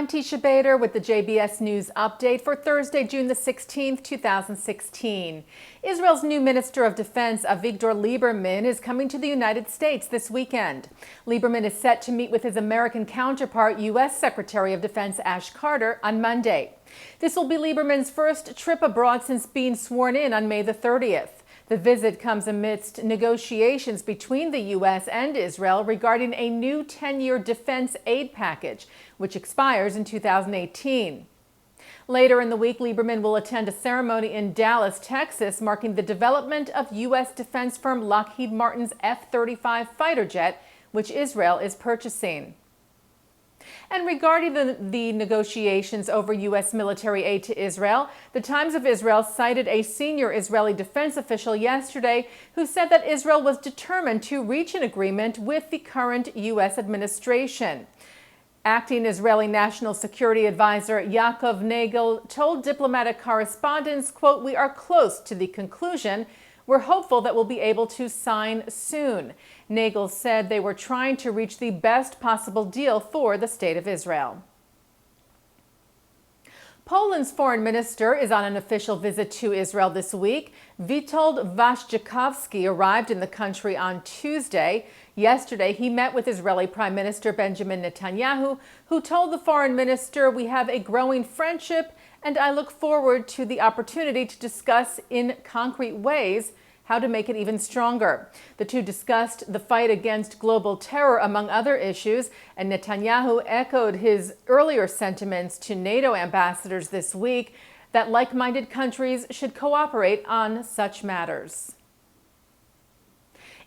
I'm Teisha Bader with the JBS News Update for Thursday, June the 16th, 2016. Israel's new Minister of Defense, Avigdor Lieberman, is coming to the United States this weekend. Lieberman is set to meet with his American counterpart, U.S. Secretary of Defense Ash Carter, on Monday. This will be Lieberman's first trip abroad since being sworn in on May the 30th. The visit comes amidst negotiations between the U.S. and Israel regarding a new 10-year defense aid package, which expires in 2018. Later in the week, Lieberman will attend a ceremony in Dallas, Texas, marking the development of U.S. defense firm Lockheed Martin's F-35 fighter jet, which Israel is purchasing. And regarding the negotiations over U.S. military aid to Israel, the Times of Israel cited a senior Israeli defense official yesterday who said that Israel was determined to reach an agreement with the current U.S. administration. Acting Israeli National Security Advisor Yaakov Nagel told diplomatic correspondents, quote, "We are close to the conclusion. We're hopeful that we'll be able to sign soon." Nagel said they were trying to reach the best possible deal for the State of Israel. Poland's foreign minister is on an official visit to Israel this week. Witold Waszczykowski arrived in the country on Tuesday. Yesterday, he met with Israeli Prime Minister Benjamin Netanyahu, who told the foreign minister, "We have a growing friendship, and I look forward to the opportunity to discuss in concrete ways how to make it even stronger." The two discussed the fight against global terror, among other issues, and Netanyahu echoed his earlier sentiments to NATO ambassadors this week that like-minded countries should cooperate on such matters.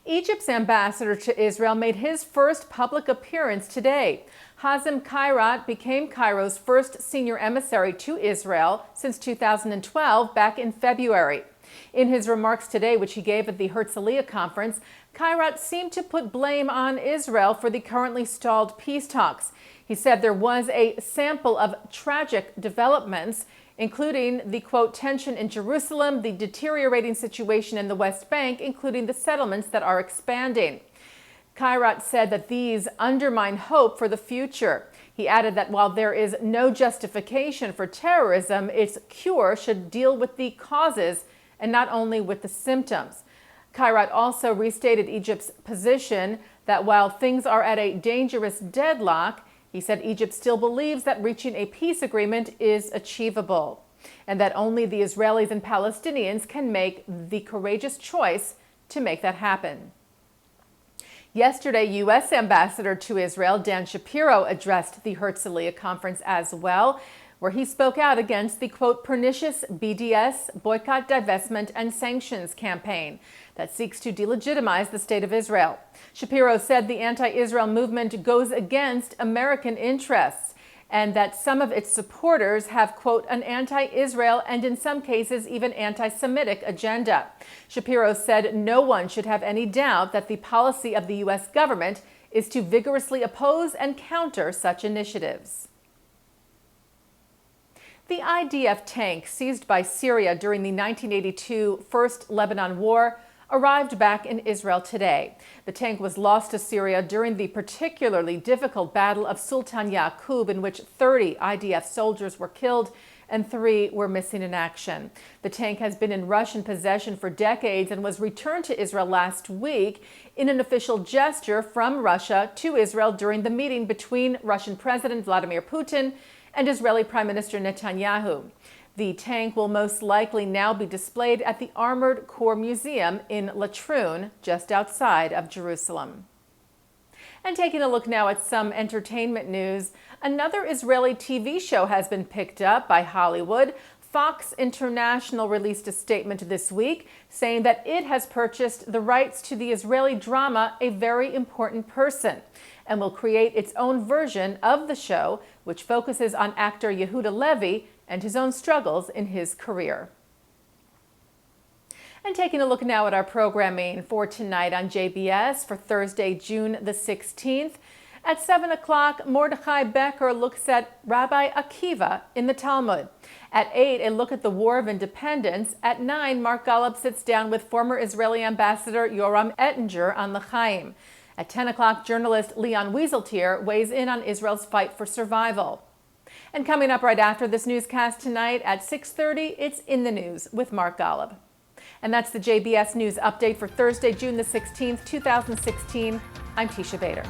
Egypt's ambassador to Israel made his first public appearance today. Hazem Kairat became Cairo's first senior emissary to Israel since 2012, back in February. In his remarks today, which he gave at the Herzliya conference, Kairat seemed to put blame on Israel for the currently stalled peace talks. He said there was a sample of tragic developments, including the, quote, tension in Jerusalem, the deteriorating situation in the West Bank, including the settlements that are expanding. Kairat said that these undermine hope for the future. He added that while there is no justification for terrorism, its cure should deal with the causes and not only with the symptoms. Kairat also restated Egypt's position that while things are at a dangerous deadlock, he said Egypt still believes that reaching a peace agreement is achievable, and that only the Israelis and Palestinians can make the courageous choice to make that happen. Yesterday, U.S. Ambassador to Israel Dan Shapiro addressed the Herzliya conference as well, where he spoke out against the, quote, pernicious BDS boycott, divestment, and sanctions campaign that seeks to delegitimize the State of Israel. Shapiro said the anti-Israel movement goes against American interests and that some of its supporters have, quote, an anti-Israel and in some cases even anti-Semitic agenda. Shapiro said no one should have any doubt that the policy of the U.S. government is to vigorously oppose and counter such initiatives. The IDF tank seized by Syria during the 1982 First Lebanon War arrived back in Israel today. The tank was lost to Syria during the particularly difficult Battle of Sultan Yaqub, in which 30 IDF soldiers were killed and 3 were missing in action. The tank has been in Russian possession for decades and was returned to Israel last week in an official gesture from Russia to Israel during the meeting between Russian President Vladimir Putin and Israeli Prime Minister Netanyahu. The tank will most likely now be displayed at the Armored Corps Museum in Latrun, just outside of Jerusalem. And taking a look now at some entertainment news, another Israeli TV show has been picked up by Hollywood. Fox International released a statement this week saying that it has purchased the rights to the Israeli drama A Very Important Person and will create its own version of the show, which focuses on actor Yehuda Levy and his own struggles in his career. And taking a look now at our programming for tonight on JBS for Thursday, June the 16th. At 7 o'clock, Mordechai Becker looks at Rabbi Akiva in the Talmud. At 8, a look at the War of Independence. At 9, Mark Golub sits down with former Israeli Ambassador Yoram Ettinger on L'chaim. At 10 o'clock, journalist Leon Wieseltier weighs in on Israel's fight for survival. And coming up right after this newscast tonight at 6:30, it's In the News with Mark Golub. And that's the JBS News Update for Thursday, June the 16th, 2016. I'm Teisha Bader.